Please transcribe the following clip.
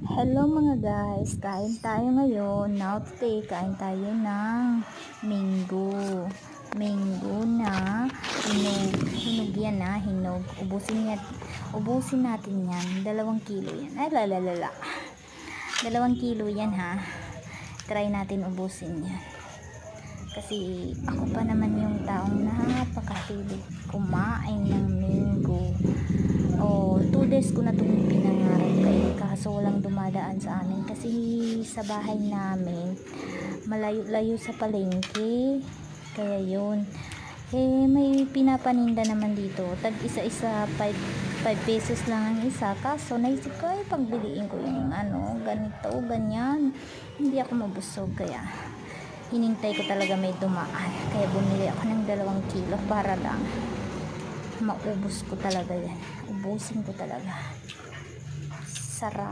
Hello mga guys, kain tayo ngayon. Now today, kain tayo ng minggo. Minggo na hinog yan na, hinog. Ubusin natin yan. 2 kilo yan. Ay lalalala. 2 kilo yan ha. Try natin ubusin yan. Kasi ako pa naman yung taong napakahilig kumain ng minggo. 2 days ko na itong pinangarap kaso walang dumadaan sa amin kasi sa bahay namin malayo-layo sa palengke, kaya yun may pinapaninda naman dito tag isa-isa 5 pesos lang ang isa, kaso naisip ko ay pagbiliin ko yung ganito, ganyan, hindi ako mabusog kaya hinintay ko talaga may dumaan, kaya bumili ako ng 2 kilo para lang maubos ko talaga yan, ubusin ko talaga. Sarap.